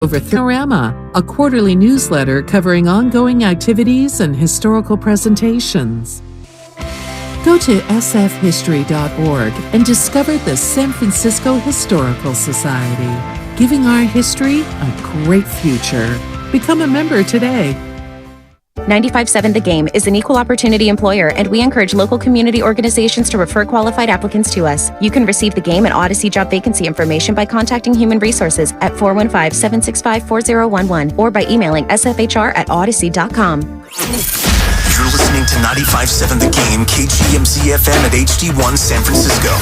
over Panorama, a quarterly newsletter covering ongoing activities and historical presentations. Go to sfhistory.org and discover the San Francisco Historical Society, giving our history a great future. Become a member today. 95.7 The Game is an equal opportunity employer, and we encourage local community organizations to refer qualified applicants to us. You can receive The Game and Odyssey job vacancy information by contacting Human Resources at 415-765-4011 or by emailing sfhr@odyssey.com. You're listening to 95.7 The Game, KGMZ FM at HD1 San Francisco.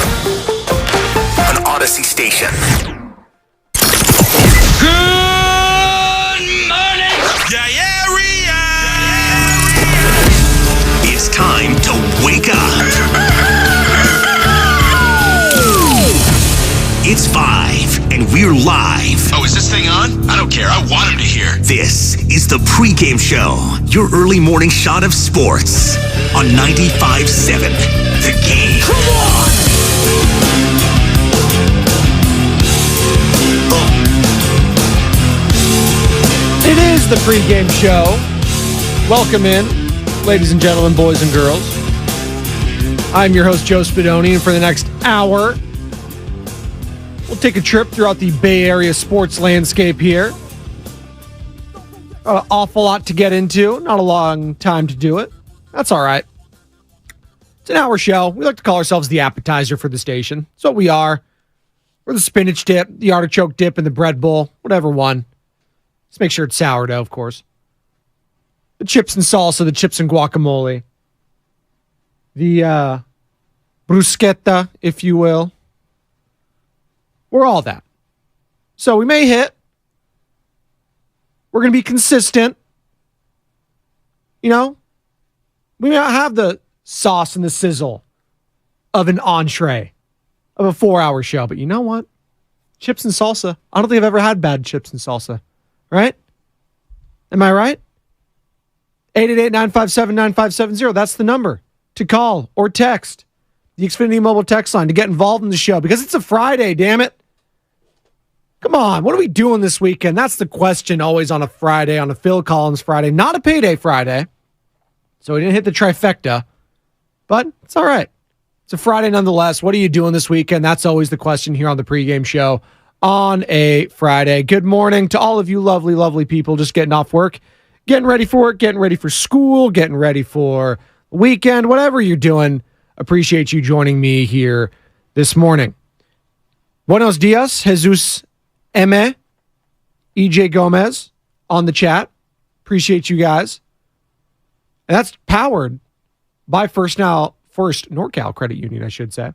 An Odyssey station. Good morning! It's time to wake up. It's 5, and we're live. Oh, is this thing on? I don't care. I want him to hear. This is the Pregame Show, your early morning shot of sports on 95.7 The Game. Come on! It is the Pregame Show. Welcome in, ladies and gentlemen, boys and girls. I'm your host, Joe Spadoni, and for the next hour, we'll take a trip throughout the Bay Area sports landscape here. An awful lot to get into. Not a long time to do it. That's all right. It's an hour show. We like to call ourselves the appetizer for the station. That's what we are. We're the spinach dip, the artichoke dip, and the bread bowl. Whatever one. Let's make sure it's sourdough, of course. The chips and salsa, the chips and guacamole. The bruschetta, if you will. We're all that. So we may hit. We're going to be consistent. You know, we may not have the sauce and the sizzle of an entree of a 4-hour show, but you know what? Chips and salsa. I don't think I've ever had bad chips and salsa. Right? Am I right? 888-957-9570. That's the number to call or text. The Xfinity mobile text line to get involved in the show because it's a Friday, damn it. Come on, what are we doing this weekend? That's the question always on a Friday, on a Phil Collins Friday. Not a payday Friday. So we didn't hit the trifecta, but it's all right. It's a Friday nonetheless. What are you doing this weekend? That's always the question here on the Pregame Show on a Friday. Good morning to all of you lovely, lovely people just getting off work, getting ready for work, getting ready for school, getting ready for the weekend, whatever you're doing. Appreciate you joining me here this morning. Buenos dias, Jesus M. EJ Gomez on the chat. Appreciate you guys. And that's powered by First NorCal Credit Union, I should say.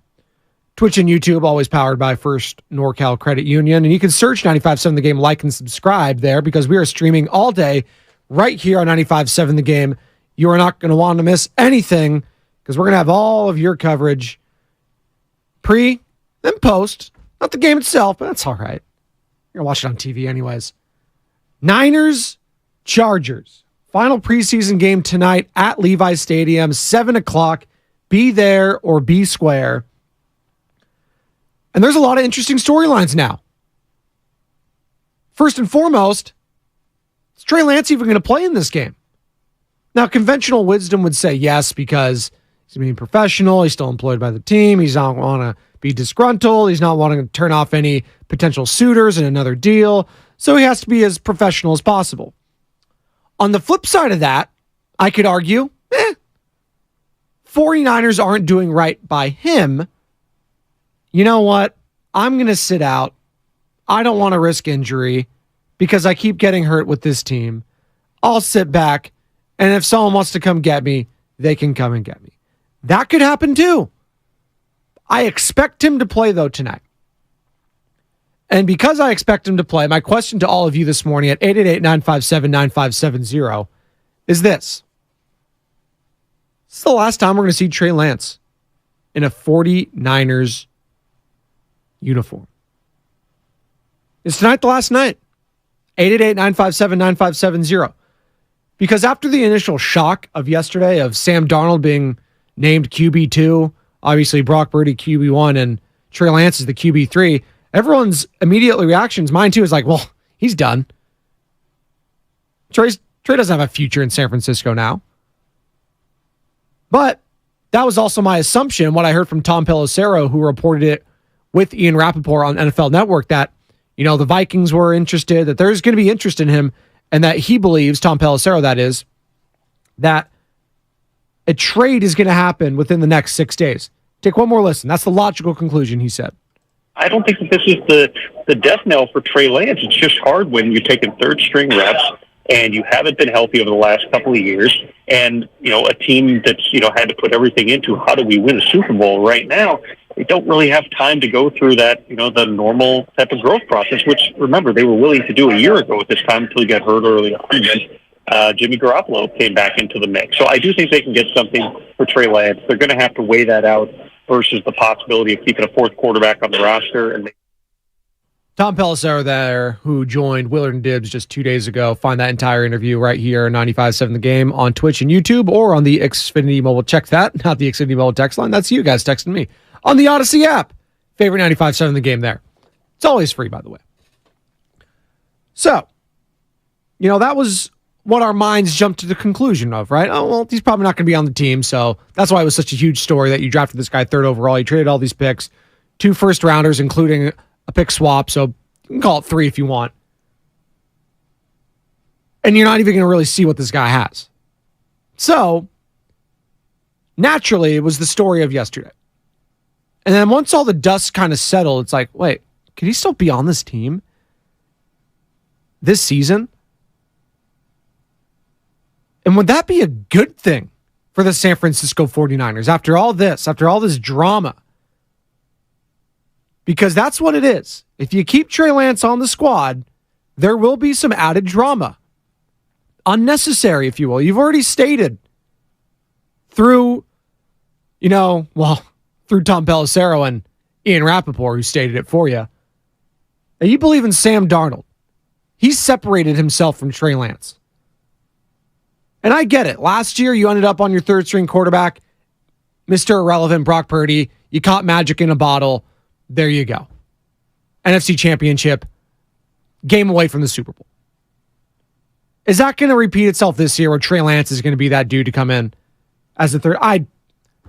Twitch and YouTube, always powered by First NorCal Credit Union. And you can search 95.7 The Game, like and subscribe there because we are streaming all day right here on 95.7 The Game. You are not going to want to miss anything because we're going to have all of your coverage pre and post. Not the game itself, but that's all right. You're going to watch it on TV anyways. Niners, Chargers. Final preseason game tonight at Levi Stadium, 7 o'clock. Be there or be square. And there's a lot of interesting storylines now. First and foremost, is Trey Lance even going to play in this game? Now, conventional wisdom would say yes, because he's being professional. He's still employed by the team. He's not want to be disgruntled. He's not wanting to turn off any potential suitors in another deal. So he has to be as professional as possible. On the flip side of that, I could argue, 49ers aren't doing right by him. You know what? I'm going to sit out. I don't want to risk injury because I keep getting hurt with this team. I'll sit back, and if someone wants to come get me, they can come and get me. That could happen too. I expect him to play, though, tonight. And because I expect him to play, my question to all of you this morning at 888-957-9570 is this. This is the last time we're going to see Trey Lance in a 49ers uniform. Is tonight the last night? 888-957-9570. Because after the initial shock of yesterday of Sam Darnold being named QB2, obviously Brock Purdy QB1 and Trey Lance is the QB3, everyone's immediate reactions, mine too, is like, well, He's done. Trey doesn't have a future in San Francisco now. But that was also my assumption, what I heard from Tom Pelissero, who reported it with Ian Rappaport on NFL Network, that, the Vikings were interested, that there's going to be interest in him, and that he believes, Tom Pelissero that is, that a trade is going to happen within the next 6 days. Take one more listen. That's the logical conclusion, he said. I don't think that this is the death knell for Trey Lance. It's just hard when you're taking third-string reps and you haven't been healthy over the last couple of years, and a team that's had to put everything into how do we win a Super Bowl right now. They don't really have time to go through that, the normal type of growth process, which, remember, they were willing to do a year ago at this time until he got hurt early on. And then Jimmy Garoppolo came back into the mix. So I do think they can get something for Trey Lance. They're going to have to weigh that out versus the possibility of keeping a fourth quarterback on the roster. And Tom Pelissero there, who joined Willard and Dibbs just 2 days ago. Find that entire interview right here, 95.7 The Game, on Twitch and YouTube, or on the Xfinity Mobile. Check that, not the Xfinity Mobile text line. That's you guys texting me. On the Odyssey app. Favorite 95.7 The Game there. It's always free, by the way. So, that was what our minds jumped to the conclusion of, right? Oh, well, he's probably not going to be on the team, so that's why it was such a huge story that you drafted this guy third overall. You traded all these picks, 2 first-rounders, including a pick swap, so you can call it 3 if you want. And you're not even going to really see what this guy has. So, naturally, it was the story of yesterday. And then once all the dust kind of settled, it's like, wait, could he still be on this team this season? And would that be a good thing for the San Francisco 49ers after all this drama? Because that's what it is. If you keep Trey Lance on the squad, there will be some added drama. Unnecessary, if you will. You've already stated through Tom Pelissero and Ian Rappaport, who stated it for you, that you believe in Sam Darnold. He's separated himself from Trey Lance. And I get it. Last year, you ended up on your third-string quarterback, Mr. Irrelevant, Brock Purdy. You caught magic in a bottle. There you go. NFC Championship. Game away from the Super Bowl. Is that going to repeat itself this year where Trey Lance is going to be that dude to come in as the third? I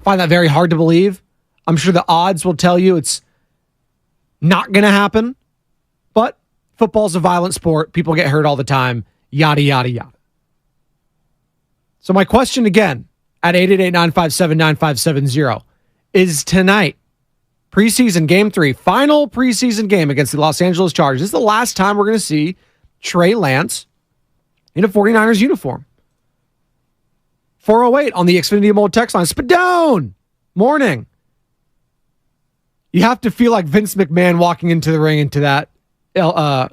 find that very hard to believe. I'm sure the odds will tell you it's not going to happen. But football's a violent sport. People get hurt all the time. Yada, yada, yada. So my question again at 888-957-9570 is tonight, preseason game 3, final preseason game against the Los Angeles Chargers. This is the last time we're going to see Trey Lance in a 49ers uniform. 408 on the Xfinity Mobile text line. Spadoni, morning. You have to feel like Vince McMahon walking into the ring into that. I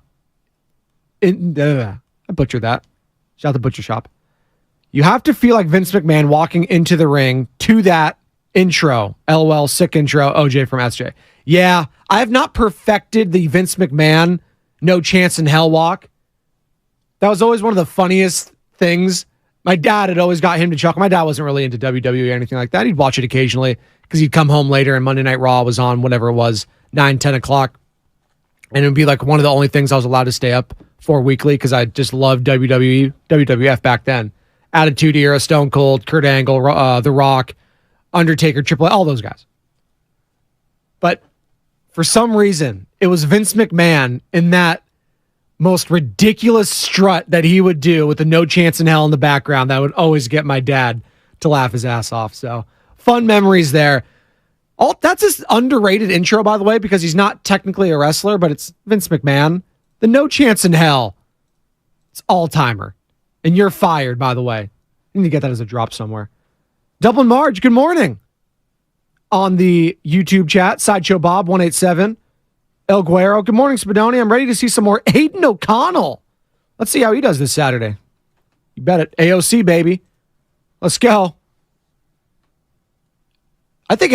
butchered that. Shout out the butcher shop. You have to feel like Vince McMahon walking into the ring to that intro. LOL, sick intro. OJ from SJ. Yeah, I have not perfected the Vince McMahon no chance in hell walk. That was always one of the funniest things. My dad had always got him to chuckle. My dad wasn't really into WWE or anything like that. He'd watch it occasionally because he'd come home later and Monday Night Raw was on, whatever it was, 9, 10 o'clock. And it would be like one of the only things I was allowed to stay up for weekly because I just loved WWE, WWF back then. Attitude Era, Stone Cold, Kurt Angle, The Rock, Undertaker, Triple H, all those guys. But for some reason, it was Vince McMahon in that most ridiculous strut that he would do with the no chance in hell in the background that would always get my dad to laugh his ass off. So fun memories there. That's his underrated intro, by the way, because he's not technically a wrestler, but it's Vince McMahon. The no chance in hell. It's all-timer. And you're fired, by the way. I need to get that as a drop somewhere. Dublin Marge, good morning. On the YouTube chat, Sideshow Bob 187. El Guero, good morning, Spadoni. I'm ready to see some more Aiden O'Connell. Let's see how he does this Saturday. You bet it. AOC, baby. Let's go. I think,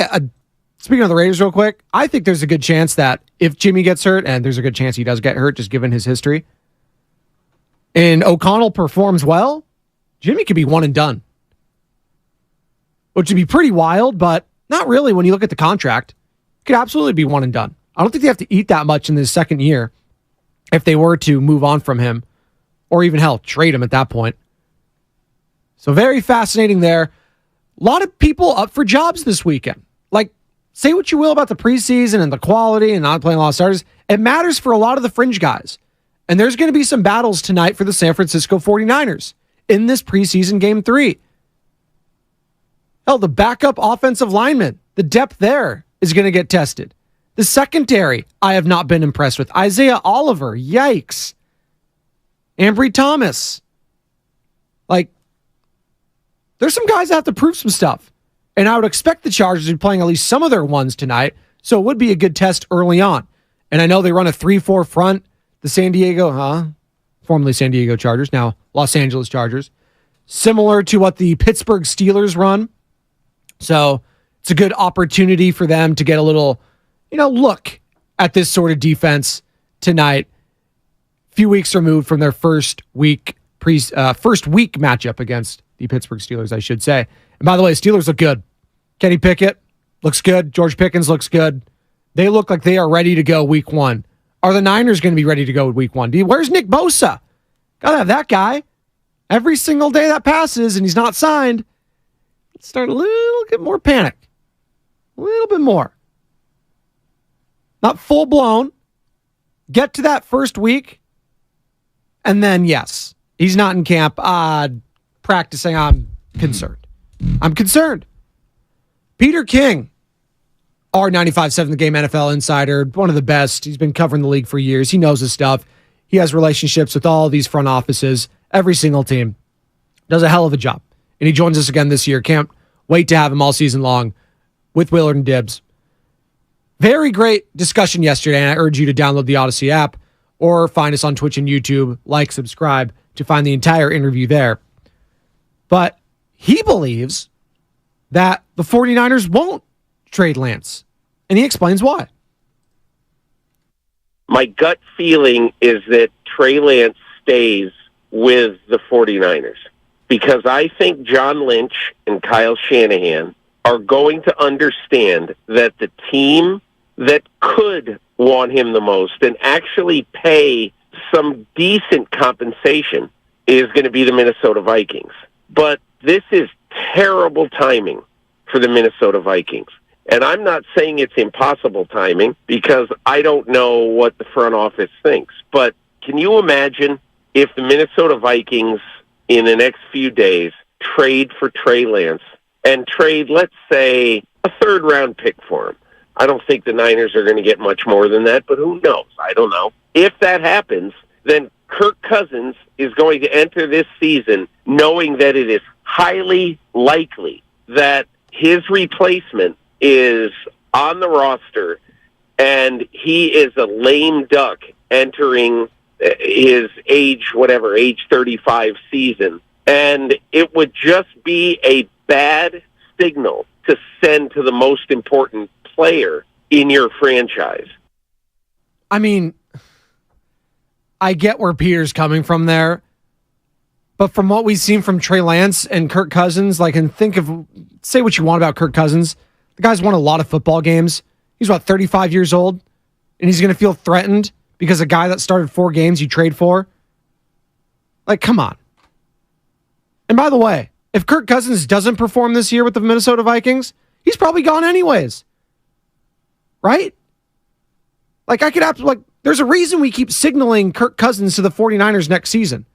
speaking of the Raiders real quick, I think there's a good chance that if Jimmy gets hurt, and there's a good chance he does get hurt, just given his history, and O'Connell performs well, Jimmy could be one and done. Which would be pretty wild, but not really when you look at the contract. Could absolutely be one and done. I don't think they have to eat that much in this second year. if they were to move on from him, or even hell, trade him at that point. So very fascinating there. A lot of people up for jobs this weekend. Like, say what you will about the preseason and the quality and not playing a lot of starters. It matters for a lot of the fringe guys. And there's going to be some battles tonight for the San Francisco 49ers in this preseason game 3. Hell, the backup offensive lineman, the depth there is going to get tested. The secondary, I have not been impressed with. Isaiah Oliver, yikes. Ambry Thomas. Like, there's some guys that have to prove some stuff. And I would expect the Chargers to be playing at least some of their ones tonight, so it would be a good test early on. And I know they run a 3-4 front. The formerly San Diego Chargers, now Los Angeles Chargers. Similar to what the Pittsburgh Steelers run. So it's a good opportunity for them to get a little, look at this sort of defense tonight. A few weeks removed from their first week matchup against the Pittsburgh Steelers, I should say. And by the way, Steelers look good. Kenny Pickett looks good. George Pickens looks good. They look like they are ready to go week 1. Are the Niners going to be ready to go week 1? Where's Nick Bosa? Got to have that guy. Every single day that passes and he's not signed, let's start a little bit more panic. A little bit more. Not full blown. Get to that first week. And then, yes, he's not in camp practicing. I'm concerned. Peter King, our 95.7 The Game NFL insider, one of the best. He's been covering the league for years. He knows his stuff. He has relationships with all these front offices, every single team. Does a hell of a job. And he joins us again this year. Can't wait to have him all season long with Willard and Dibbs. Very great discussion yesterday, and I urge you to download the Odyssey app or find us on Twitch and YouTube. Like, subscribe to find the entire interview there. But he believes that the 49ers won't trade Lance. And he explains why. My gut feeling is that Trey Lance stays with the 49ers because I think John Lynch and Kyle Shanahan are going to understand that the team that could want him the most and actually pay some decent compensation is going to be the Minnesota Vikings. But this is terrible timing for the Minnesota Vikings. And I'm not saying it's impossible timing because I don't know what the front office thinks. But can you imagine if the Minnesota Vikings in the next few days trade for Trey Lance and trade, let's say, a third-round pick for him? I don't think the Niners are going to get much more than that, but who knows? I don't know. If that happens, then Kirk Cousins is going to enter this season knowing that it is highly likely that his replacement is on the roster and he is a lame duck entering his age 35 season. And it would just be a bad signal to send to the most important player in your franchise. I mean, I get where Peter's coming from there, but from what we've seen from Trey Lance and Kirk Cousins, say what you want about Kirk Cousins, the guy's won a lot of football games. He's about 35 years old, and he's going to feel threatened because a guy that started 4 games you trade for? Like, come on. And by the way, if Kirk Cousins doesn't perform this year with the Minnesota Vikings, he's probably gone anyways. Right? There's a reason we keep signaling Kirk Cousins to the 49ers next season.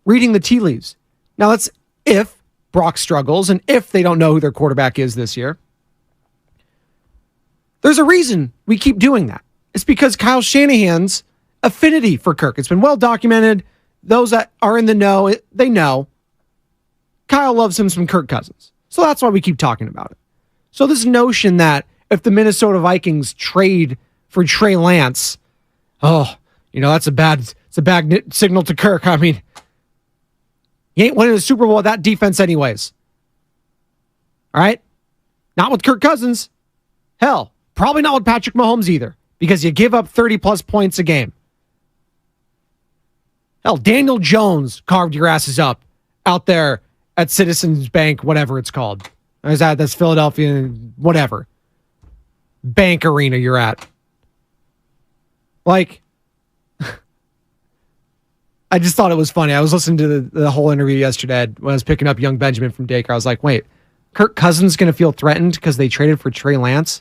Reading the tea leaves. Now, that's if Brock struggles and if they don't know who their quarterback is this year. There's a reason we keep doing that. It's because Kyle Shanahan's affinity for Kirk. It's been well documented. Those that are in the know, they know. Kyle loves him some Kirk Cousins. So that's why we keep talking about it. So this notion that if the Minnesota Vikings trade for Trey Lance, that's a bad signal to Kirk. I mean, he ain't winning the Super Bowl with that defense anyways. All right? Not with Kirk Cousins. Hell, probably not with Patrick Mahomes either, because you give up 30-plus points a game. Hell, Daniel Jones carved your asses up out there at Citizens Bank, whatever it's called. That's Philadelphia, whatever. Bank arena you're at. Like, I just thought it was funny. I was listening to the whole interview yesterday when I was picking up young Benjamin from daycare. I was like, wait, Kirk Cousins going to feel threatened because they traded for Trey Lance?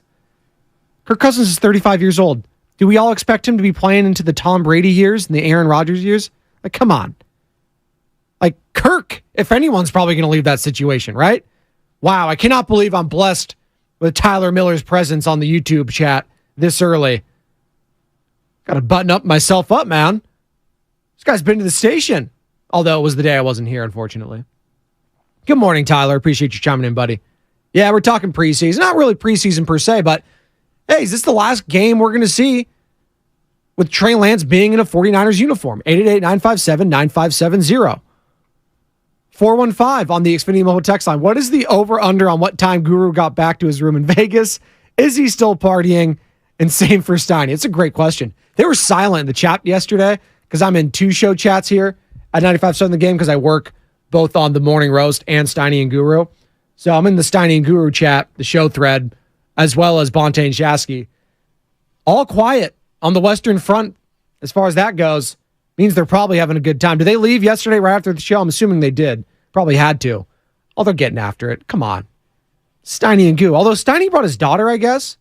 Kirk Cousins is 35 years old. Do we all expect him to be playing into the Tom Brady years and the Aaron Rodgers years? Like, come on. Like, Kirk, if anyone's probably going to leave that situation, right? Wow, I cannot believe I'm blessed with Tyler Miller's presence on the YouTube chat this early. Got to button up myself up, man. This guy's been to the station. Although it was the day I wasn't here, unfortunately. Good morning, Tyler. Appreciate you chiming in, buddy. Yeah, we're talking preseason. Not really preseason per se, but hey, is this the last game we're going to see with Trey Lance being in a 49ers uniform? 888-957-9570. 415 on the Xfinity Mobile text line. What is the over-under on what time Guru got back to his room in Vegas? Is he still partying? And same for Steiny. It's a great question. They were silent in the chat yesterday because I'm in two show chats here at 95.7 The Game because I work both on the Morning Roast and Steiny and Guru. So I'm in the Steiny and Guru chat, the show thread, as well as Bonte and Shasky. All quiet on the Western Front as far as that goes. Means they're probably having a good time. Did they leave yesterday right after the show? I'm assuming they did. Probably had to. Oh, they're getting after it. Come on. Steiny and Goo. Although Steiny brought his daughter, I guess.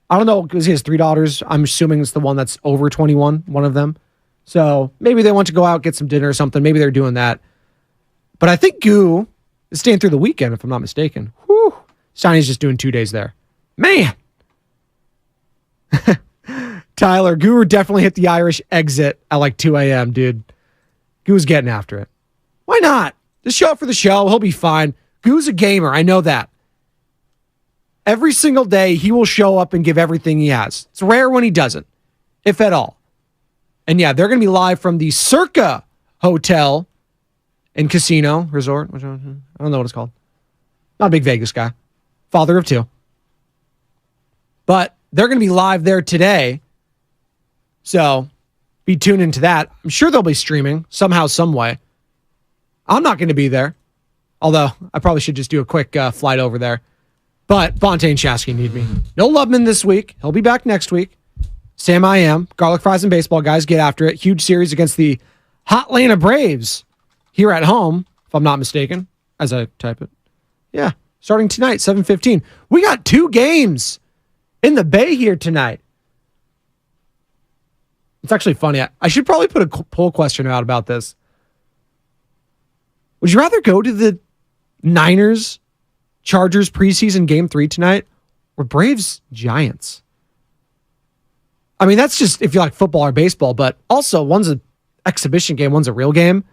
I don't know because he has 3 daughters. I'm assuming it's the one that's over 21, one of them. So maybe they want to go out, get some dinner or something. Maybe they're doing that. But I think Goo is staying through the weekend, if I'm not mistaken. Whew. Steiny's just doing 2 days there. Man. Tyler, Guru definitely hit the Irish exit at like 2 a.m., dude. Goo's getting after it. Why not? Just show up for the show. He'll be fine. Goo's a gamer. I know that. Every single day, he will show up and give everything he has. It's rare when he doesn't, if at all. And yeah, they're going to be live from the Circa Hotel and Casino Resort. I don't know what it's called. Not a big Vegas guy. Father of 2. But they're going to be live there today. So be tuned into that. I'm sure they'll be streaming somehow, some way. I'm not going to be there. Although I probably should just do a quick flight over there. But Bonte and Shasky need me. No Lubman this week. He'll be back next week. Sam I am. Garlic Fries and Baseball guys, get after it. Huge series against the Hotlanta Braves here at home, if I'm not mistaken, as I type it. Yeah, starting tonight, 7:15. We got 2 games in the Bay here tonight. It's actually funny. I should probably put a poll question out about this. Would you rather go to the Niners Chargers preseason game 3 tonight or Braves Giants? I mean, that's just if you like football or baseball, but also one's an exhibition game, one's a real game.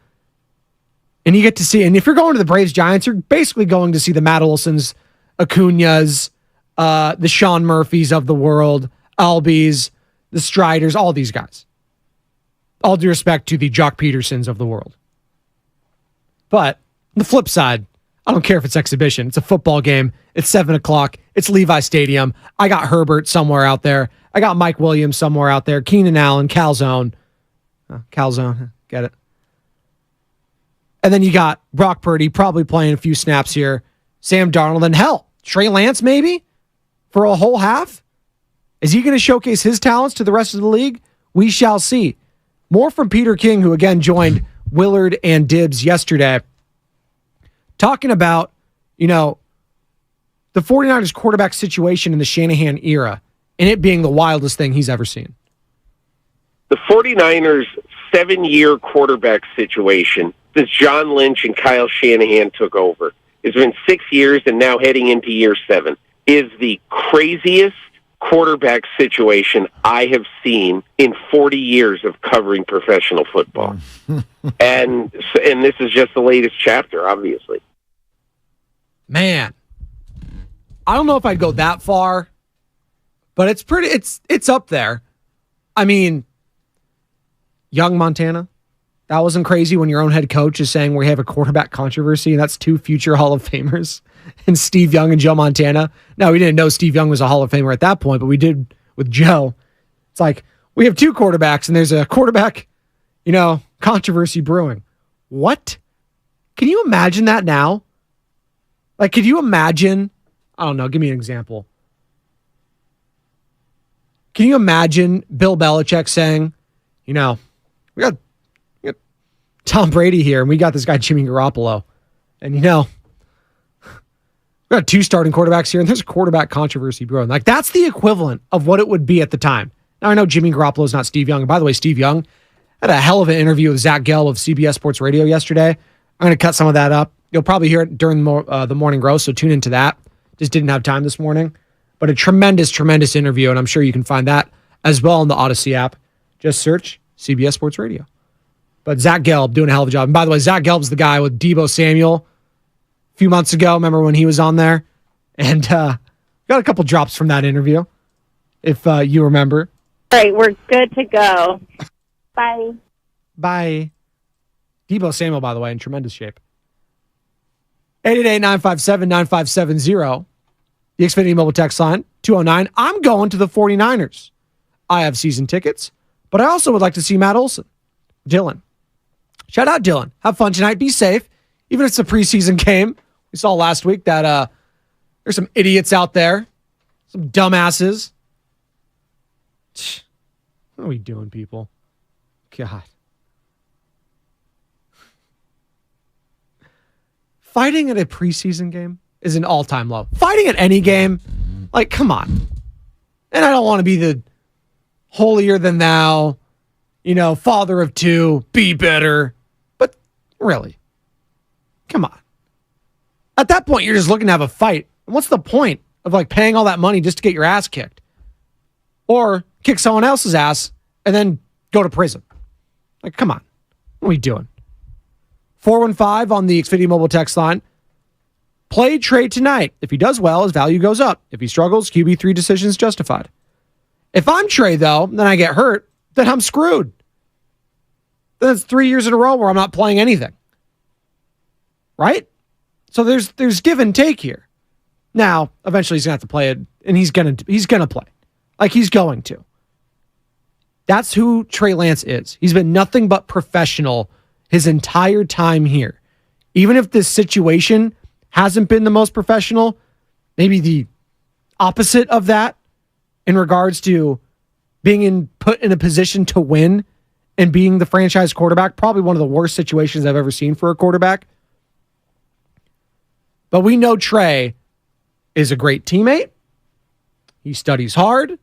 And you get to see, and if you're going to the Braves Giants, you're basically going to see the Matt Olsons, Acuñas, the Sean Murphys of the world, Albies, the Striders, all these guys. All due respect to the Jock Petersons of the world. But on the flip side, I don't care if it's exhibition. It's a football game. It's 7 o'clock. It's Levi Stadium. I got Herbert somewhere out there. I got Mike Williams somewhere out there. Keenan Allen, Calzone. Calzone, get it. And then you got Brock Purdy probably playing a few snaps here. Sam Darnold, and hell, Trey Lance maybe for a whole half? Is he going to showcase his talents to the rest of the league? We shall see. More from Peter King, who again joined Willard and Dibbs yesterday, talking about, the 49ers quarterback situation in the Shanahan era and it being the wildest thing he's ever seen. The 49ers' 7-year quarterback situation since John Lynch and Kyle Shanahan took over. It's been 6 years and now heading into year 7. Is the craziest quarterback situation I have seen in 40 years of covering professional football. and this is just the latest chapter, obviously. Man, I don't know if I'd go that far, but it's up there. I mean, young Montana, that wasn't crazy when your own head coach is saying we have a quarterback controversy, and that's 2 future Hall of Famers, and Steve Young and Joe Montana. Now, we didn't know Steve Young was a Hall of Famer at that point, but we did with Joe. It's like, we have 2 quarterbacks, and there's a quarterback, controversy brewing. What? Can you imagine that now? Like, could you imagine, I don't know, give me an example. Can you imagine Bill Belichick saying, we got Tom Brady here, and we got this guy Jimmy Garoppolo. And we got 2 starting quarterbacks here, and there's a quarterback controversy brewing. Like, that's the equivalent of what it would be at the time. Now, I know Jimmy Garoppolo is not Steve Young. And by the way, Steve Young had a hell of an interview with Zach Gelb of CBS Sports Radio yesterday. I'm going to cut some of that up. You'll probably hear it during the morning roast, so tune into that. Just didn't have time this morning. But a tremendous, tremendous interview, and I'm sure you can find that as well in the Odyssey app. Just search CBS Sports Radio. But Zach Gelb doing a hell of a job. And by the way, Zach Gelb's the guy with Deebo Samuel a few months ago. Remember when he was on there? And got a couple drops from that interview, if you remember. All right, we're good to go. Bye. Bye. Deebo Samuel, by the way, in tremendous shape. 888-957-9570. The Xfinity mobile text line, 209. I'm going to the 49ers. I have season tickets, but I also would like to see Matt Olson. Dylan. Shout out, Dylan. Have fun tonight. Be safe. Even if it's a preseason game. We saw last week that there's some idiots out there. Some dumbasses. What are we doing, people? God. Fighting at a preseason game is an all-time low. Fighting at any game, like, come on. And I don't want to be the holier than thou, father of 2, be better. But really, come on. At that point, you're just looking to have a fight. And what's the point of paying all that money just to get your ass kicked? Or kick someone else's ass and then go to prison? Like, come on. What are we doing? 415 on the Xfinity mobile text line. Play Trey tonight. If he does well, his value goes up. If he struggles, QB3 decisions justified. If I'm Trey, though, then I get hurt, then I'm screwed. Then it's 3 years in a row where I'm not playing anything. Right? So there's give and take here. Now, eventually he's going to have to play it, and he's going to play. Like, he's going to. That's who Trey Lance is. He's been nothing but professional his entire time here. Even if this situation hasn't been the most professional, maybe the opposite of that in regards to being put in a position to win and being the franchise quarterback, probably one of the worst situations I've ever seen for a quarterback. But we know Trey is a great teammate. He studies hard,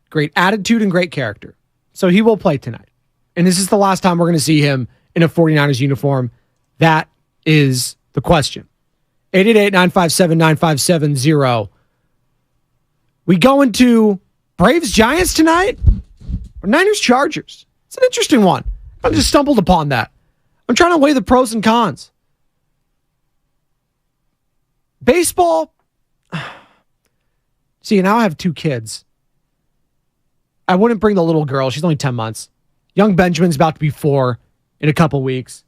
great attitude, and great character. So he will play tonight. And this is the last time we're going to see him in a 49ers uniform. That is the question. 888-957-9570. We go into Braves-Giants tonight? Or Niners-Chargers? It's an interesting one. I just stumbled upon that. I'm trying to weigh the pros and cons. Baseball. See, now I have 2 kids. I wouldn't bring the little girl. She's only 10 months. Young Benjamin's about to be 4 in a couple weeks.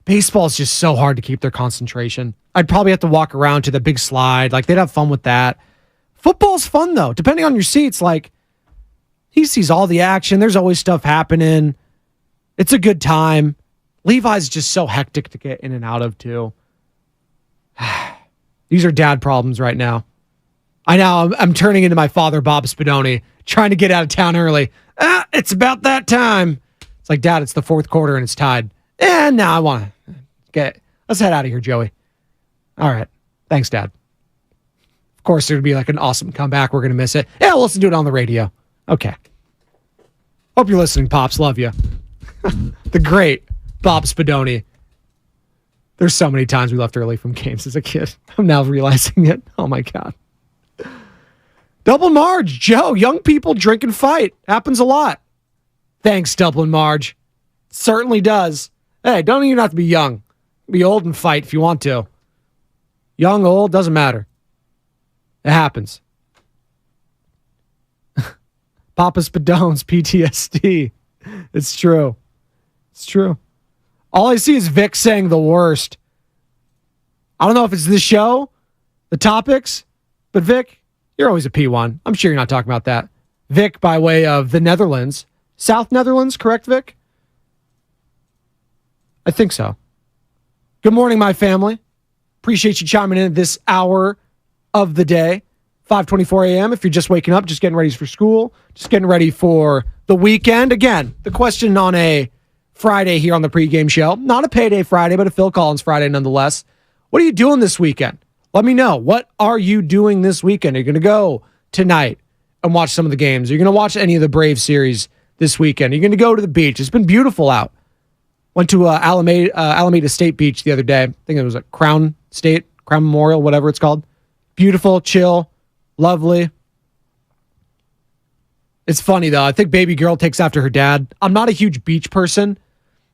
Baseball is just so hard to keep their concentration. I'd probably have to walk around to the big slide. They'd have fun with that. Football's fun, though. Depending on your seats, he sees all the action. There's always stuff happening. It's a good time. Levi's just so hectic to get in and out of, too. These are dad problems right now. I know I'm turning into my father, Bob Spadoni, trying to get out of town early. It's about that time. It's like, Dad, it's the 4th quarter and it's tied. And now I want to let's head out of here, Joey. All right. Thanks, Dad. Of course, there'd be an awesome comeback. We're going to miss it. Yeah, we'll listen to it on the radio. Okay. Hope you're listening, Pops. Love you. The great Bob Spadoni. There's so many times we left early from games as a kid. I'm now realizing it. Oh, my God. Dublin Marge, Joe, young people drink and fight. Happens a lot. Thanks, Dublin Marge. Certainly does. Hey, don't even have to be young. Be old and fight if you want to. Young, old, doesn't matter. It happens. Papa Spadone's PTSD. It's true. It's true. All I see is Vic saying the worst. I don't know if it's this show, the topics, but Vic, you're always a P1. I'm sure you're not talking about that. Vic by way of the Netherlands. South Netherlands, correct, Vic? I think so. Good morning, my family. Appreciate you chiming in at this hour of the day. 5:24 a.m. If you're just waking up, just getting ready for school, just getting ready for the weekend. Again, the question on a Friday here on the pregame show. Not a payday Friday, but a Phil Collins Friday nonetheless. What are you doing this weekend? Let me know. What are you doing this weekend? Are you going to go tonight and watch some of the games? Are you going to watch any of the Brave series this weekend? Are you going to go to the beach? It's been beautiful out. Went to Alameda State Beach the other day. I think it was a Crown Memorial, whatever it's called. Beautiful, chill, lovely. It's funny, though. I think baby girl takes after her dad. I'm not a huge beach person.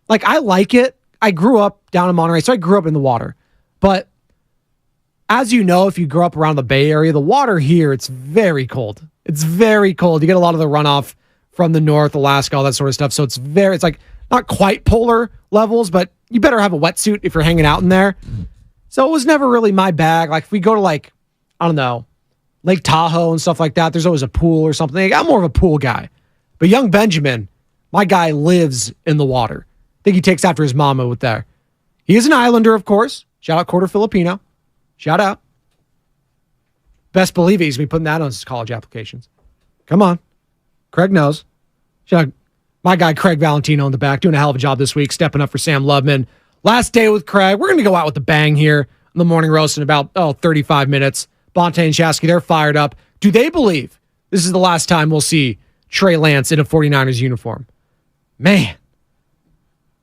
Like, I like it. I grew up down in Monterey, so I grew up in the water. But as you know, if you grew up around the Bay Area, the water here, it's very cold. It's very cold. You get a lot of the runoff from the north, Alaska, all that sort of stuff. So it's like not quite polar levels, but you better have a wetsuit if you're hanging out in there. So it was never really my bag. Like, if we go to, like, I don't know, Lake Tahoe and stuff like that, there's always a pool or something. Like, I'm more of a pool guy. But young Benjamin, my guy, lives in the water. I think he takes after his mama with there. He is an Islander, of course. Shout out quarter Filipino. Shout out. Best believe it, he's going to be putting that on his college applications. Come on. Craig knows. Shout out my guy, Craig Valentino, in the back, doing a hell of a job this week, stepping up for Sam Loveman. Last day with Craig. We're going to go out with a bang here in the morning roast in about 35 minutes. Bonte and Shasky, they're fired up. Do they believe this is the last time we'll see Trey Lance in a 49ers uniform? Man,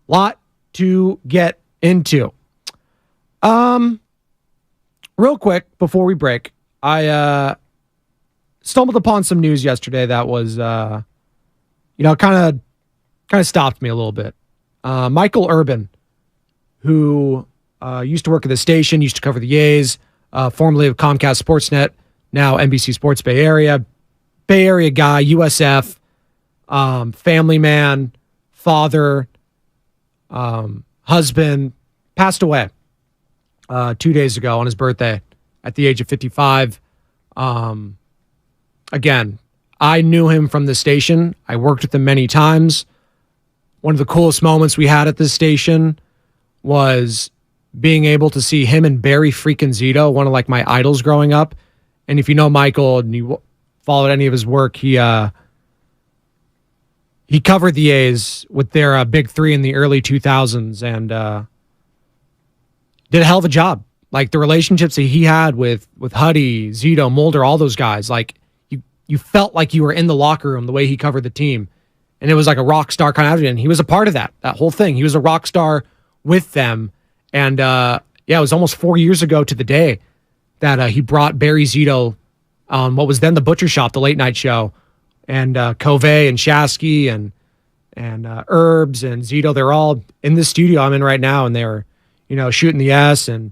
lot to get into. Real quick, before we break, I stumbled upon some news yesterday that was, kind of stopped me a little bit. Michael Urban, who used to work at the station, used to cover the A's, formerly of Comcast Sportsnet, now NBC Sports Bay Area guy, USF, family man, father, husband, passed away 2 days ago on his birthday at the age of 55. Again, I knew him from the station. I worked with him many times. One of the coolest moments we had at this station was being able to see him and Barry freaking Zito, one of like my idols growing up. And if you know Michael and you followed any of his work, he covered the A's with their big three in the early 2000s and did a hell of a job. Like the relationships that he had with Huddy, Zito, Mulder, all those guys, like you felt like you were in the locker room the way he covered the team. And it was like a rock star kind of attitude. And he was a part of that whole thing. He was a rock star with them. And it was almost 4 years ago to the day that he brought Barry Zito on what was then the Butcher Shop, the late night show. And Covey and Shasky and Herbs and Zito, they're all in the studio I'm in right now. And they were, shooting the S. And,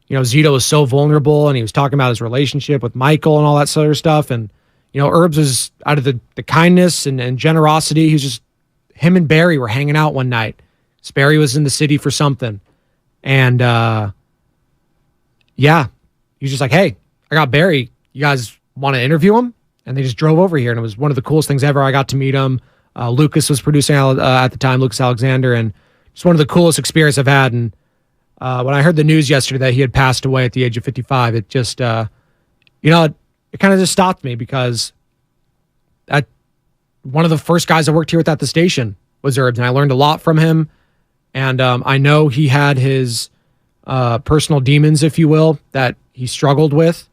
Zito was so vulnerable. And he was talking about his relationship with Michael and all that sort of stuff. And, Herbs was out of the kindness and generosity. He was just, him and Barry were hanging out one night. Barry was in the city for something. And, he was just like, hey, I got Barry. You guys want to interview him? And they just drove over here. And it was one of the coolest things ever. I got to meet him. Lucas was producing at the time, Lucas Alexander. And just one of the coolest experiences I've had. And when I heard the news yesterday that he had passed away at the age of 55, it just, it kind of just stopped me because one of the first guys I worked here with at the station was Herbs. And I learned a lot from him. And I know he had his personal demons, if you will, that he struggled with.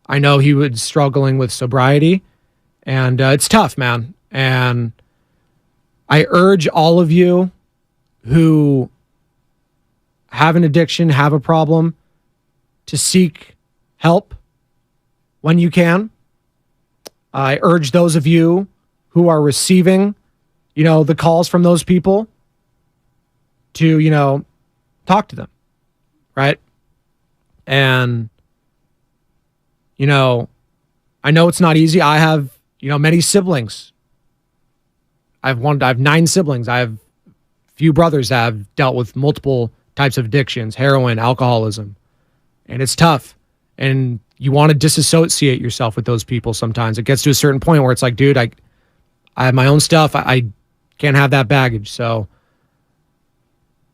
I know he was struggling with sobriety. And it's tough, man. And I urge all of you who have an addiction, have a problem, to seek help when you can. I urge those of you who are receiving, the calls from those people to, talk to them, right? And, I know it's not easy. I have, many siblings. I have 9 siblings. I have a few brothers that have dealt with multiple types of addictions, heroin, alcoholism. And it's tough. And you want to disassociate yourself with those people sometimes. It gets to a certain point where it's like, dude, I have my own stuff. I can't have that baggage. So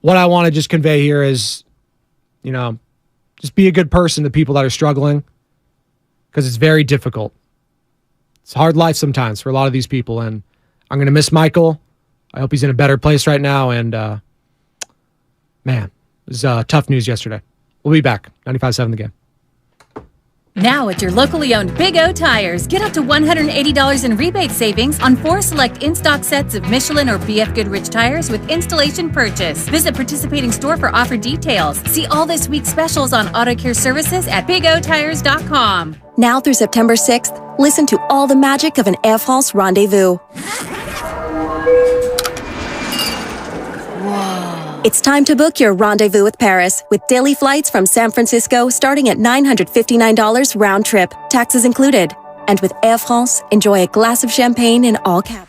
what I want to just convey here is, just be a good person to people that are struggling, because it's very difficult. It's a hard life sometimes for a lot of these people. And I'm going to miss Michael. I hope he's in a better place right now. And, man, it was tough news yesterday. We'll be back. 95.7 The Game. Now at your locally owned Big O Tires, get up to $180 in rebate savings on 4 select in-stock sets of Michelin or BF Goodrich tires with installation purchase. Visit participating store for offer details. See all this week's specials on auto care services at bigotires.com. Now through September 6th, listen to all the magic of an Air France rendezvous. It's time to book your rendezvous with Paris with daily flights from San Francisco starting at $959 round trip, taxes included. And with Air France, enjoy a glass of champagne in all cabins.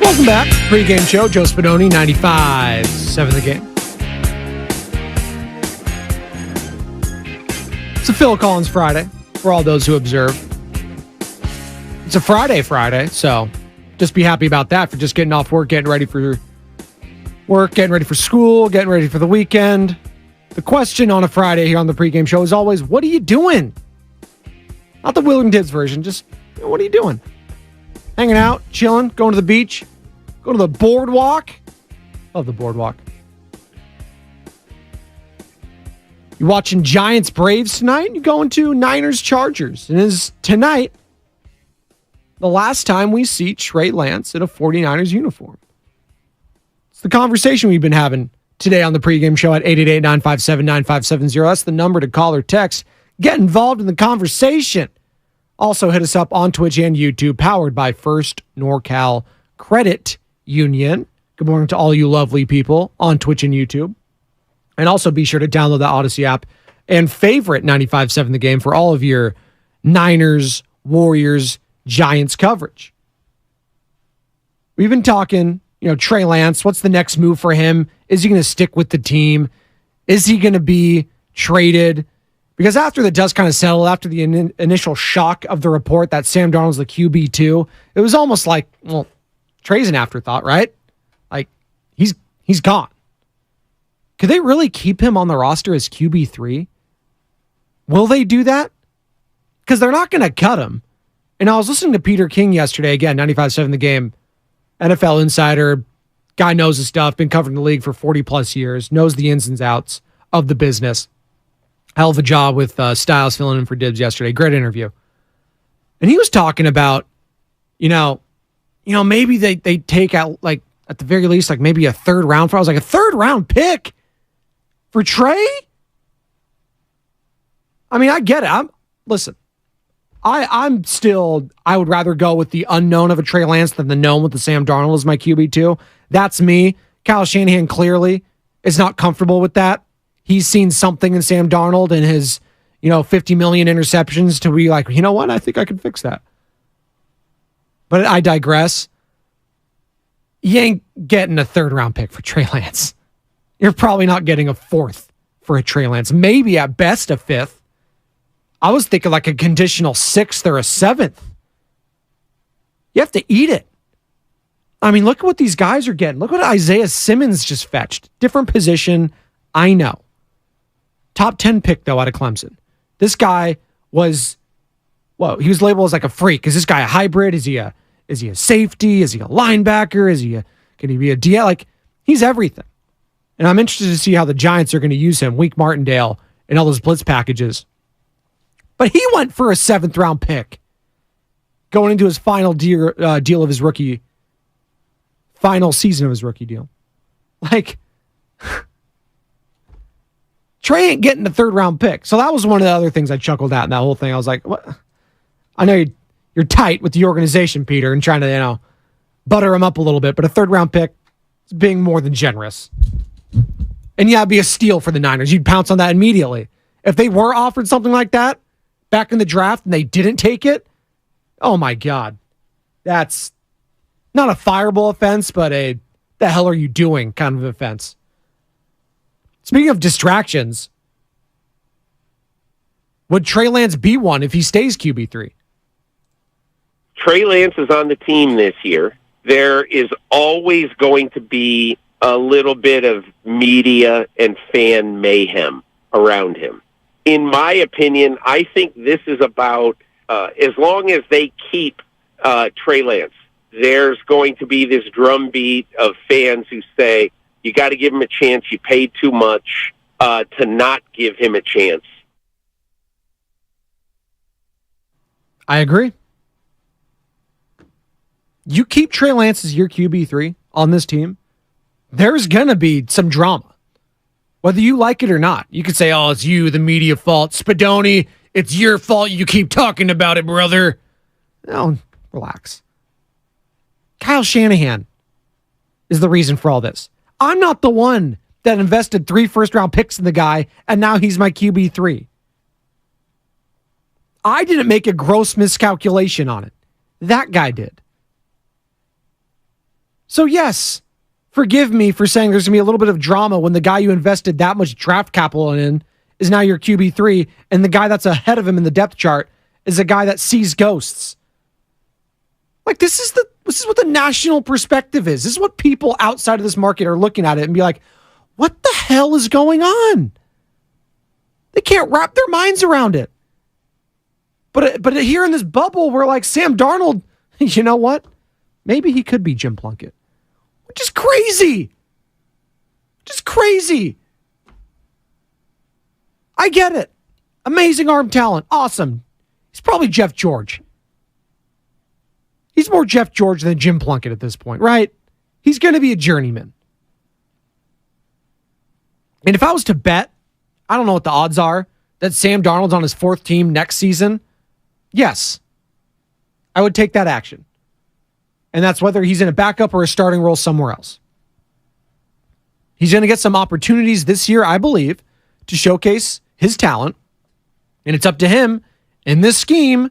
Welcome back. Pregame show, Joe Spadoni, 95.7 The Game. It's a Phil Collins Friday for all those who observe. It's a Friday, so just be happy about that, for just getting off work, getting ready for work, getting ready for school, getting ready for the weekend. The question on a Friday here on the Pregame show is always, what are you doing? Not the William Tibbs version, just what are you doing? Hanging out, chilling, going to the beach, go to the boardwalk. Love the boardwalk. You watching Giants Braves tonight? You going to Niners Chargers? And is tonight the last time we see Trey Lance in a 49ers uniform? It's the conversation we've been having today on the pregame show at 888-957-9570. That's the number to call or text. Get involved in the conversation. Also hit us up on Twitch and YouTube, powered by First NorCal Credit Union. Good morning to all you lovely people on Twitch and YouTube. And also be sure to download the Odyssey app and favorite 95.7 The Game for all of your Niners, Warriors, Giants coverage. We've been talking, Trey Lance, what's the next move for him? Is he going to stick with the team? Is he going to be traded? Because after the dust kind of settled, after the initial shock of the report that Sam Darnold's the QB2, it was almost like, well, Trey's an afterthought, right? Like, he's gone. Could they really keep him on the roster as QB3? Will they do that? Because they're not going to cut him. And I was listening to Peter King yesterday, again, 95.7 The Game, NFL insider, guy knows his stuff, been covering the league for 40-plus years, knows the ins and outs of the business. Hell of a job with Styles filling in for Dibs yesterday. Great interview. And he was talking about, maybe they take out, like, at the very least, like maybe a third round. I was like, a third round pick for Trey? I mean, I get it. I would rather go with the unknown of a Trey Lance than the known with the Sam Darnold as my QB2. That's me. Kyle Shanahan clearly is not comfortable with that. He's seen something in Sam Darnold and his, 50 million interceptions to be like, you know what? I think I can fix that. But I digress. You ain't getting a third round pick for Trey Lance. You're probably not getting a fourth for a Trey Lance. Maybe at best a fifth. I was thinking like a conditional sixth or a seventh. You have to eat it. I mean, look at what these guys are getting. Look what Isaiah Simmons just fetched. Different position, I know. Top 10 pick, though, out of Clemson. This guy was, he was labeled as like a freak. Is this guy a hybrid? Is he a safety? Is he a linebacker? Can he be a DL? Like, he's everything. And I'm interested to see how the Giants are going to use him, Wink Martindale, and all those blitz packages. But he went for a 7th round pick going into his final deal of his final season of his rookie deal. Like, Trey ain't getting the 3rd round pick. So that was one of the other things I chuckled at in that whole thing. I was like, what? I know you're tight with the organization, Peter, and trying to, butter him up a little bit, but a 3rd round pick is being more than generous. And yeah, it'd be a steal for the Niners. You'd pounce on that immediately. If they were offered something like that back in the draft and they didn't take it, oh my God. That's not a fireable offense, but a the hell are you doing kind of offense. Speaking of distractions, would Trey Lance be one if he stays QB3? Trey Lance is on the team this year. There is always going to be a little bit of media and fan mayhem around him. In my opinion, I think this is about, as long as they keep Trey Lance, there's going to be this drumbeat of fans who say, you got to give him a chance. You paid too much to not give him a chance. I agree. You keep Trey Lance as your QB3 on this team, there's going to be some drama. Whether you like it or not. You could say, oh, it's you, the media fault. Spadoni, it's your fault. You keep talking about it, brother. No, relax. Kyle Shanahan is the reason for all this. I'm not the one that invested 3 first-round picks in the guy, and now he's my QB3. I didn't make a gross miscalculation on it. That guy did. So yes, forgive me for saying there's going to be a little bit of drama when the guy you invested that much draft capital in is now your QB3, and the guy that's ahead of him in the depth chart is a guy that sees ghosts. Like, this is what the national perspective is. This is what people outside of this market are looking at it and be like, what the hell is going on? They can't wrap their minds around it. But here in this bubble, we're like, Sam Darnold, you know what? Maybe he could be Jim Plunkett. Which is crazy. Just crazy. I get it. Amazing arm talent. Awesome. He's probably Jeff George. He's more Jeff George than Jim Plunkett at this point, right? He's going to be a journeyman. And if I was to bet, I don't know what the odds are, that Sam Darnold's on his fourth team next season, yes, I would take that action. And that's whether he's in a backup or a starting role somewhere else. He's going to get some opportunities this year, I believe, to showcase his talent. And it's up to him in this scheme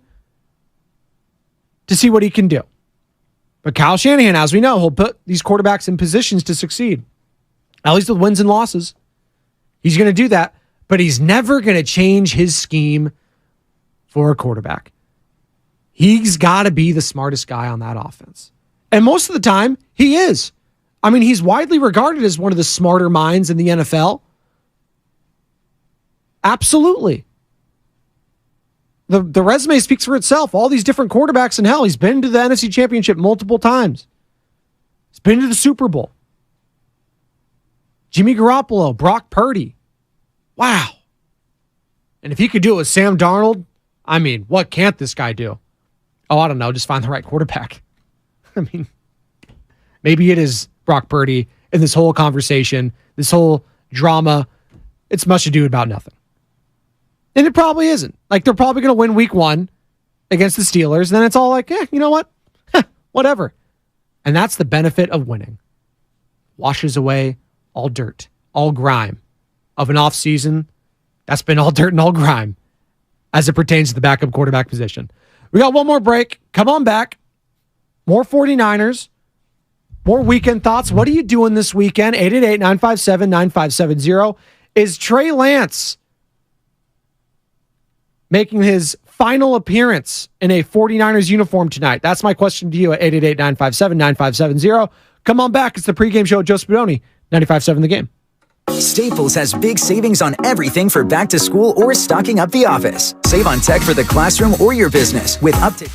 to see what he can do. But Kyle Shanahan, as we know, he'll put these quarterbacks in positions to succeed, at least with wins and losses. He's going to do that, but he's never going to change his scheme for a quarterback. He's got to be the smartest guy on that offense. And most of the time, he is. I mean, he's widely regarded as one of the smarter minds in the NFL. Absolutely. The resume speaks for itself. All these different quarterbacks, and hell, he's been to the NFC Championship multiple times. He's been to the Super Bowl. Jimmy Garoppolo, Brock Purdy. Wow. And if he could do it with Sam Darnold, I mean, what can't this guy do? Oh, I don't know. Just find the right quarterback. I mean, maybe it is Brock Purdy in this whole conversation, this whole drama. It's much ado about nothing. And it probably isn't. Like, they're probably going to win week 1 against the Steelers. And then it's all like, you know what? Whatever. And that's the benefit of winning. Washes away all dirt, all grime of an offseason that's been all dirt and all grime as it pertains to the backup quarterback position. We got one more break. Come on back. More 49ers. More weekend thoughts. What are you doing this weekend? 888-957-9570. Is Trey Lance making his final appearance in a 49ers uniform tonight? That's my question to you at 888-957-9570. Come on back. It's the pregame show with Joe Spadoni, 95.7 The Game. Staples has big savings on everything for back to school or stocking up the office. Save on tech for the classroom or your business with up to...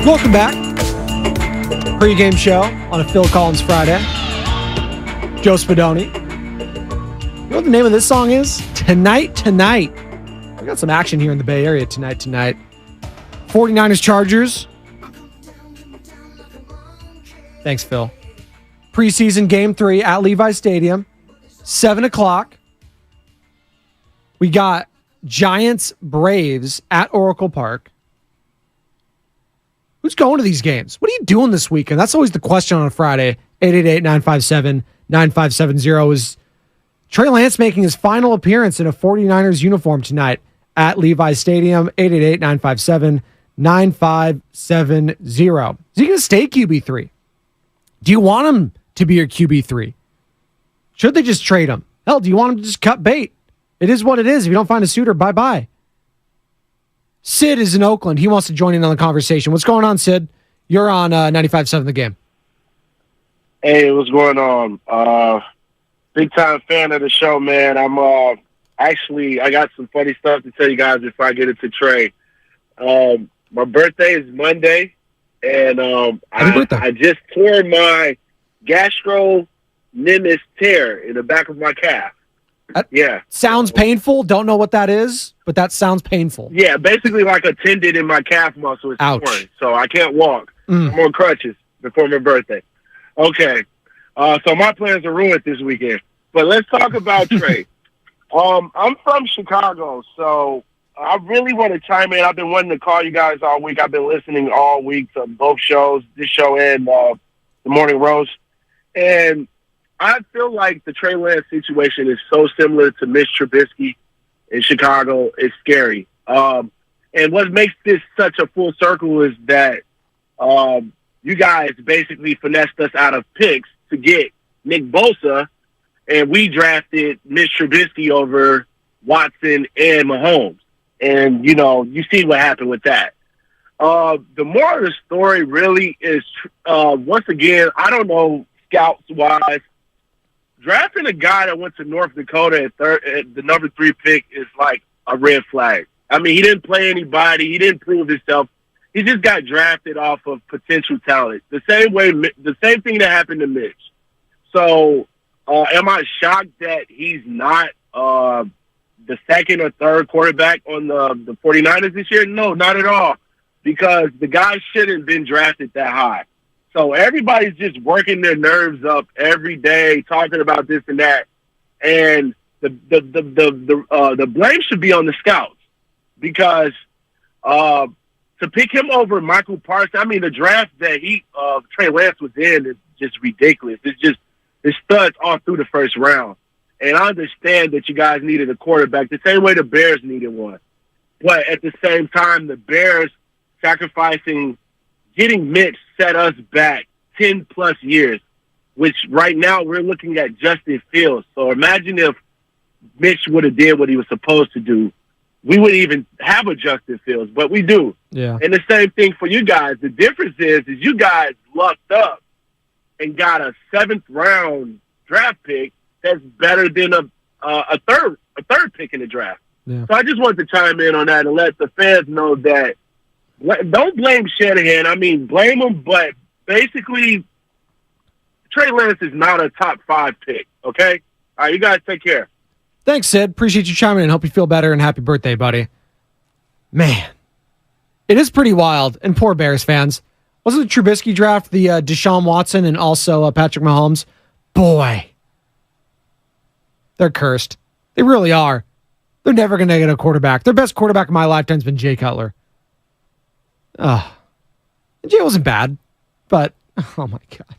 Welcome back. Pregame show on a Phil Collins Friday. Joe Spadoni. You know what the name of this song is? Tonight, Tonight. We got some action here in the Bay Area tonight. 49ers Chargers. Thanks, Phil. Preseason Game 3 at Levi Stadium. 7 o'clock. We got Giants Braves at Oracle Park. Who's going to these games? What are you doing this weekend? That's always the question on a Friday. 888-957-9570. Is Trey Lance making his final appearance in a 49ers uniform tonight at Levi Stadium? 888-957-9570. Is he going to stay QB3? Do you want him to be your QB3? Should they just trade him? Hell, do you want him to just cut bait? It is what it is. If you don't find a suitor, bye-bye. Sid is in Oakland. He wants to join in on the conversation. What's going on, Sid? You're on 95.7 The Game. Hey, what's going on? Big time fan of the show, man. I got some funny stuff to tell you guys before I get into Trey. My birthday is Monday, and I just tore my gastrocnemius tear in the back of my calf. Yeah. Sounds painful. Don't know what that is, but that sounds painful. Yeah, basically like a tendon in my calf muscle is torn, so I can't walk. I'm on crutches before my birthday. Okay. So my plans are ruined this weekend. But let's talk about Trey. I'm from Chicago, so I really want to chime in. I've been wanting to call you guys all week. I've been listening all week to both shows, this show and the Morning Roast. And I feel like the Trey Lance situation is so similar to Mitch Trubisky in Chicago. It's scary. And what makes this such a full circle is that you guys basically finessed us out of picks to get Nick Bosa, and we drafted Mitch Trubisky over Watson and Mahomes. And, you see what happened with that. The moral of the story really is, once again, I don't know, scouts-wise, drafting a guy that went to North Dakota at the number 3 pick is like a red flag. I mean, he didn't play anybody. He didn't prove himself. He just got drafted off of potential talent. The same thing that happened to Mitch. So, am I shocked that he's not the second or third quarterback on the 49ers this year? No, not at all, because the guy shouldn't have been drafted that high. So everybody's just working their nerves up every day, talking about this and that, and the blame should be on the scouts, because to pick him over Michael Parsons, I mean, the draft that Trey Lance was in is just ridiculous. It's studs all through the first round. And I understand that you guys needed a quarterback the same way the Bears needed one. But at the same time, the Bears sacrificing getting Mitch set us back 10-plus years, which right now we're looking at Justin Fields. So imagine if Mitch would have did what he was supposed to do. We wouldn't even have a Justin Fields, but we do. Yeah. And the same thing for you guys. The difference is you guys lucked up and got a 7th-round draft pick that's better than a third pick in the draft. Yeah. So I just wanted to chime in on that and let the fans know that don't blame Shanahan. I mean, blame him, but basically Trey Lance is not a top 5 pick, okay? All right, you guys take care. Thanks, Sid. Appreciate you chiming in. Hope you feel better, and happy birthday, buddy. Man, it is pretty wild. And poor Bears fans. Wasn't the Trubisky draft the Deshaun Watson and also Patrick Mahomes? Boy, they're cursed. They really are. They're never going to get a quarterback. Their best quarterback in my lifetime has been Jay Cutler. Jay wasn't bad, but oh my God.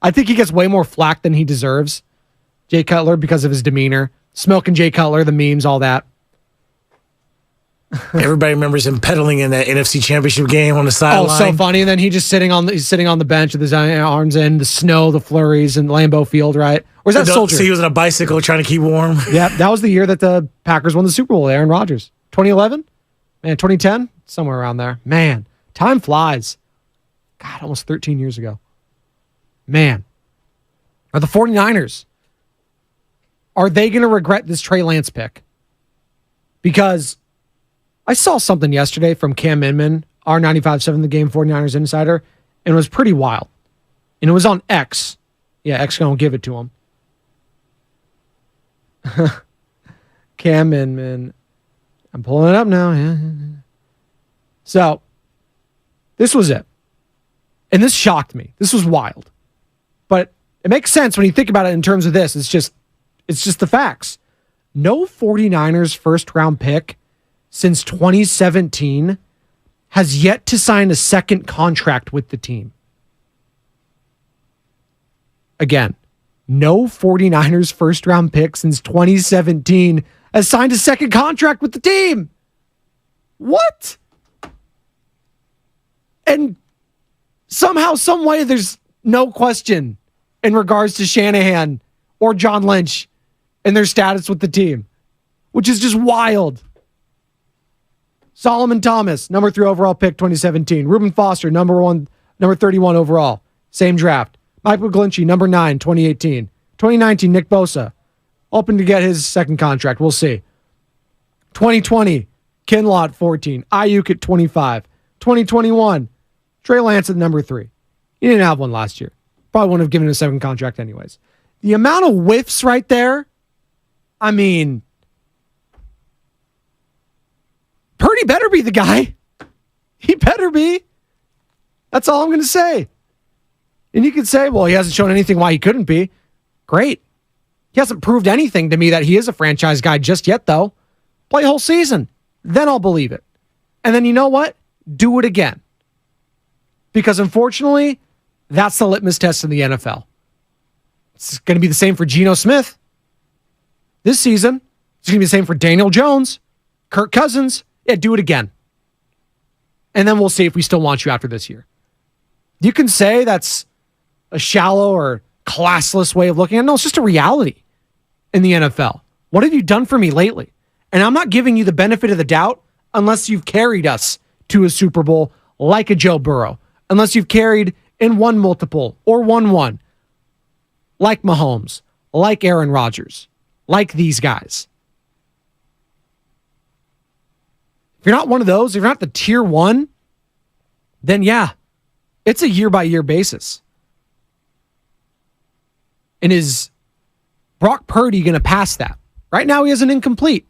I think he gets way more flack than he deserves, Jay Cutler, because of his demeanor. Smoking Jay Cutler, the memes, all that. Everybody remembers him pedaling in that NFC Championship game on the sideline. Oh, so funny. And then he's sitting on the bench with his arms in the snow, the flurries, and Lambeau Field, right? Or is that Soldier? So he was on a bicycle trying to keep warm. Yeah, that was the year that the Packers won the Super Bowl. Aaron Rodgers, 2011, man, 2010, somewhere around there. Man, time flies. God, almost 13 years ago. Man, are the 49ers? Are they going to regret this Trey Lance pick? Because I saw something yesterday from Cam Inman our 95.7 The Game 49ers insider, and it was pretty wild. And it was on X. Yeah, X gonna give it to him. Cam Inman. I'm pulling it up now. Yeah. So, this was it. And this shocked me. This was wild. But it makes sense when you think about it in terms of this. It's just the facts. No 49ers first round pick since 2017 has yet to sign a second contract with the team. Again, no 49ers first round pick since 2017 has signed a second contract with the team. What? And somehow, some way, there's no question in regards to Shanahan or John Lynch and their status with the team, which is just wild. Solomon Thomas, number 3 overall pick, 2017. Reuben Foster, number 31 overall, same draft. Mike McGlinchey, number 9, 2018. 2019, Nick Bosa, hoping to get his second contract. We'll see. 2020, Kinlaw at 14. Ayuk at 25. 2021, Trey Lance at number 3. He didn't have one last year. Probably wouldn't have given him a second contract anyways. The amount of whiffs right there, I mean, Purdy better be the guy. He better be. That's all I'm going to say. And you could say, well, he hasn't shown anything why he couldn't be. Great. He hasn't proved anything to me that he is a franchise guy just yet, though. Play a whole season. Then I'll believe it. And then you know what? Do it again. Because unfortunately, that's the litmus test in the NFL. It's going to be the same for Geno Smith this season. It's going to be the same for Daniel Jones, Kirk Cousins. Yeah, do it again. And then we'll see if we still want you after this year. You can say that's a shallow or classless way of looking at it. No, it's just a reality in the NFL. What have you done for me lately? And I'm not giving you the benefit of the doubt unless you've carried us to a Super Bowl like a Joe Burrow. Unless you've carried in one multiple or 1-1 like Mahomes, like Aaron Rodgers, like these guys. If you're not one of those, if you're not the tier 1, then yeah, it's a year-by-year basis. And is Brock Purdy going to pass that? Right now, he has an incomplete.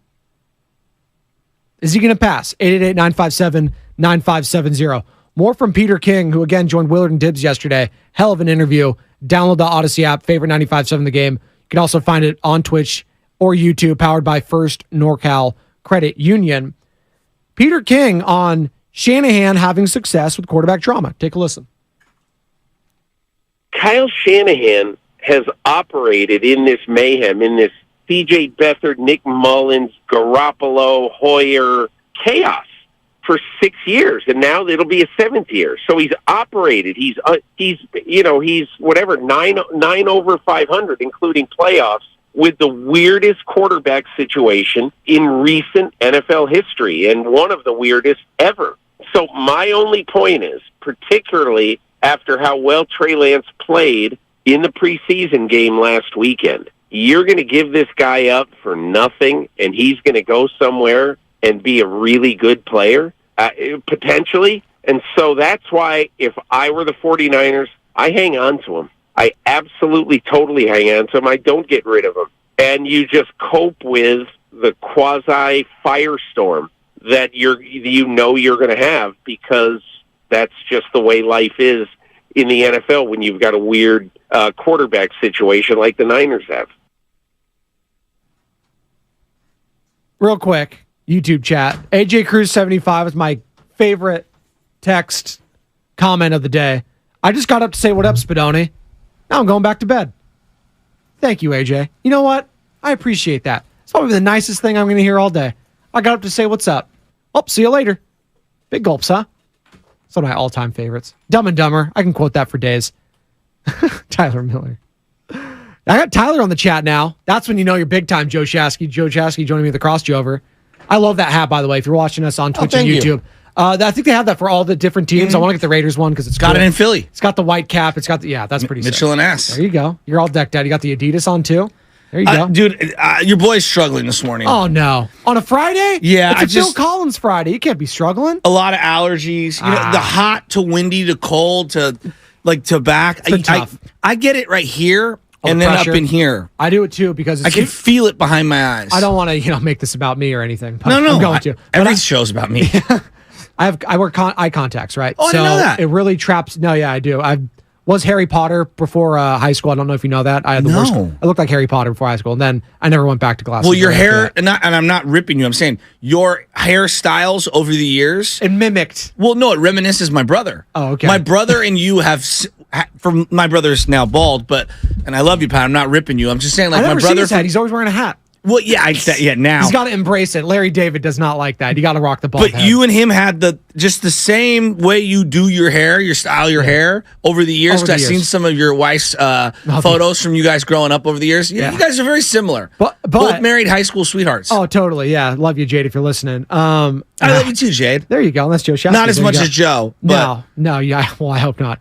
Is he going to pass? 888-957-9570. More from Peter King, who again joined Willard and Dibbs yesterday. Hell of an interview. Download the Odyssey app, favorite 95.7 The Game. You can also find it on Twitch or YouTube, powered by First NorCal Credit Union. Peter King on Shanahan having success with quarterback drama. Take a listen. Kyle Shanahan has operated in this mayhem, in this C.J. Beathard, Nick Mullins, Garoppolo, Hoyer chaos for 6 years, and now it'll be a 7th year. So he's operated. He's whatever 9 over 500, including playoffs, with the weirdest quarterback situation in recent NFL history, and one of the weirdest ever. So my only point is, particularly after how well Trey Lance played in the preseason game last weekend, you're going to give this guy up for nothing, and he's going to go somewhere and be a really good player, potentially. And so that's why if I were the 49ers, I hang on to him. I absolutely, totally hang on to him. I don't get rid of him. And you just cope with the quasi-firestorm that you're going to have, because that's just the way life is in the NFL when you've got a weird quarterback situation like the Niners have. Real quick, YouTube chat. AJ Cruz 75 is my favorite text comment of the day. I just got up to say, what up, Spadoni? Now I'm going back to bed. Thank you, AJ. You know what? I appreciate that. It's probably the nicest thing I'm going to hear all day. I got up to say, what's up? Oh, see you later. Big gulps, huh? It's one of my all-time favorites. Dumb and Dumber. I can quote that for days. Tyler Miller. I got Tyler on the chat now. That's when you know you're big time, Joe Shasky. Joe Shasky joining me at the Crossover. I love that hat, by the way, if you're watching us on Twitch and YouTube. I think they have that for all the different teams. I want to get the Raiders one because it's got cool. it in Philly. It's got the white cap. It's got the, yeah, that's pretty Mitchell sick. and Ass. There you go. You're all decked out. You got the Adidas on too? There you go. Dude, your boy's struggling this morning. Oh, no. On a Friday? Yeah. It's Phil Collins Friday. You can't be struggling. A lot of allergies. You know, the hot to windy to cold to back. It's been tough. I get it right here and then pressure. up in here. I do it too because I can feel it behind my eyes. I don't want to, make this about me or anything. But No. I'm going to. Every show's about me. I wear eye contacts, right? Oh, I didn't know that. It really traps. No, yeah, I do. I was Harry Potter before high school. I don't know if you know that. I had the worst. I looked like Harry Potter before high school, and then I never went back to glasses. Well, your hair, and I'm not ripping you. I'm saying your hairstyles over the years. It mimicked. Well, no, it reminisces my brother. Oh, okay. My brother and you have. From my brother's now bald, and I love you, Pat. I'm not ripping you. I'm just saying, like, I never my brother. See his head. He's always wearing a hat. Well, yeah, now he's got to embrace it. Larry David does not like that. You got to rock the bald But head. you and him had the same way you do your hair, your style, your hair over the years. I've seen some of your wife's photos from you guys growing up over the years. Yeah. You guys are very similar. But both married high school sweethearts. Oh, totally. Yeah, love you, Jade. If you're listening, I love you too, Jade. There you go. That's Joe Shasta. Not as much as Joe. But No. Yeah. Well, I hope not.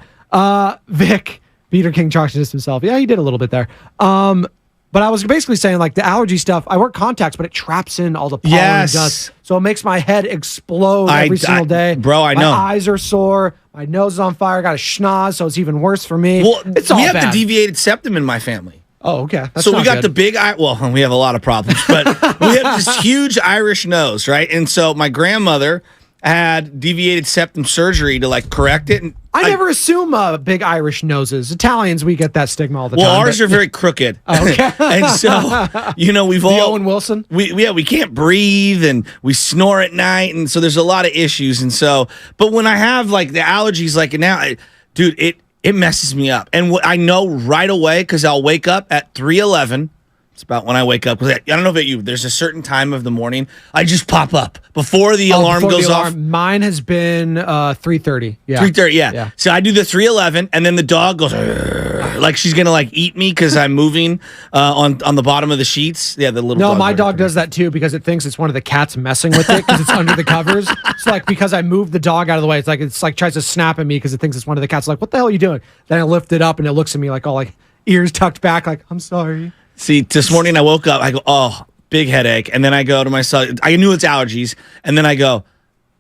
Vic, Peter King talks to himself. Yeah, he did a little bit there. But I was basically saying, like, the allergy stuff, I wear contacts, but it traps in all the pollen and dust. So it makes my head explode every single day. Bro, I know. My eyes are sore. My nose is on fire. I got a schnoz, so it's even worse for me. Well, it's all we have bad. the deviated septum in my family. Oh, okay. That's so we got the big eye. Well, we have a lot of problems, but we have this huge Irish nose, right? And so my grandmother had deviated septum surgery to, like, correct it. And I never assume big Irish noses. Italians, we get that stigma all the time. Well, ours are very crooked. Okay. And so, we've all... Owen Wilson? We can't breathe, and we snore at night, and so there's a lot of issues. And so, but when I have, like, the allergies, like now, dude, it messes me up. And I know right away, because I'll wake up at 3:11. It's about when I wake up. I don't know about you. There's a certain time of the morning I just pop up before the alarm goes off. Mine has been 3:30. Yeah, 3:30. Yeah. So I do the 3:11, and then the dog goes like she's gonna like eat me because I'm moving on the bottom of the sheets. Yeah, the little. No, my dog does that too because it thinks it's one of the cats messing with it because it's under the covers. It's like because I moved the dog out of the way. It's like tries to snap at me because it thinks it's one of the cats. Like, what the hell are you doing? Then I lift it up and it looks at me like all like ears tucked back. Like, I'm sorry. See, this morning I woke up, I go, oh, big headache. And then I go to my son, I knew it's allergies. And then I go,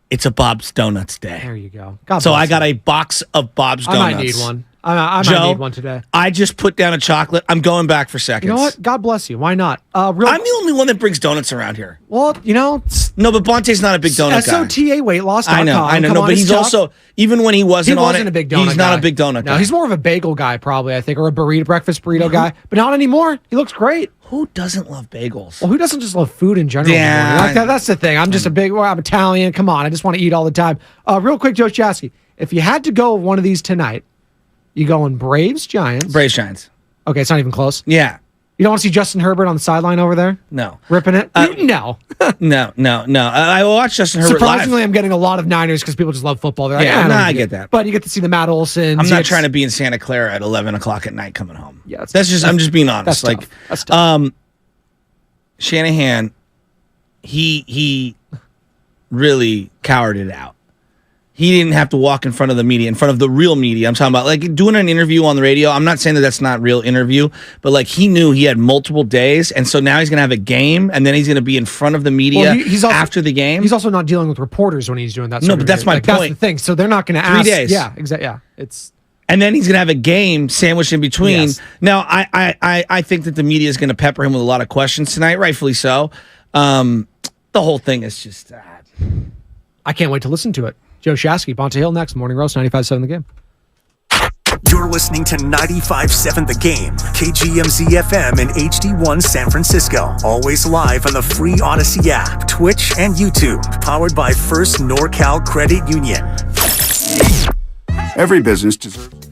it's a Bob's Donuts day. There you go. So I got a box of Bob's Donuts. I might need one. I might need one today. I just put down a chocolate. I'm going back for seconds. You know what? God bless you. Why not? I'm the only one that brings donuts around here. Well, no, but Bonte's not a big donut guy. SOTA weightloss.com. I know. No, but he's also, even when he wasn't on it, a big donut he's not a big donut guy. No, he's more of a bagel guy, probably, I think, or a breakfast burrito guy. But not anymore. He looks great. Who doesn't love bagels? Well, who doesn't just love food in general? Yeah. Like that's the thing. I'm just I'm Italian. Come on. I just want to eat all the time. Real quick, Joe Shasky, if you had to go one of these tonight, you going Braves, Giants? Braves, Giants. Okay, it's not even close. Yeah. You don't want to see Justin Herbert on the sideline over there? No. Ripping it? No. No. I watched Justin Herbert Surprisingly, live. I'm getting a lot of Niners because people just love football. They're like, I get that. But you get to see the Matt Olsons. I'm not trying to be in Santa Clara at 11 o'clock at night coming home. Yeah, I'm just being honest. That's tough. Shanahan, he really cowered it out. He didn't have to walk in front of the media, in front of the real media. I'm talking about like doing an interview on the radio. I'm not saying that that's not real interview, but like he knew he had multiple days, and so now he's going to have a game, and then he's going to be in front of the media after the game. He's also not dealing with reporters when he's doing that. No, but that's my point. That's the thing. So they're not going to ask. 3 days. Yeah, exactly. Yeah, and then he's going to have a game sandwiched in between. Yes. Now, I think that the media is going to pepper him with a lot of questions tonight, rightfully so. The whole thing is just... I can't wait to listen to it. Joe Shasky, Bonte Hill next. Morning Roast, 95.7 The Game. You're listening to 95.7 The Game, KGMZ FM and HD1 San Francisco. Always live on the free Odyssey app, Twitch, and YouTube. Powered by First NorCal Credit Union. Every business deserves...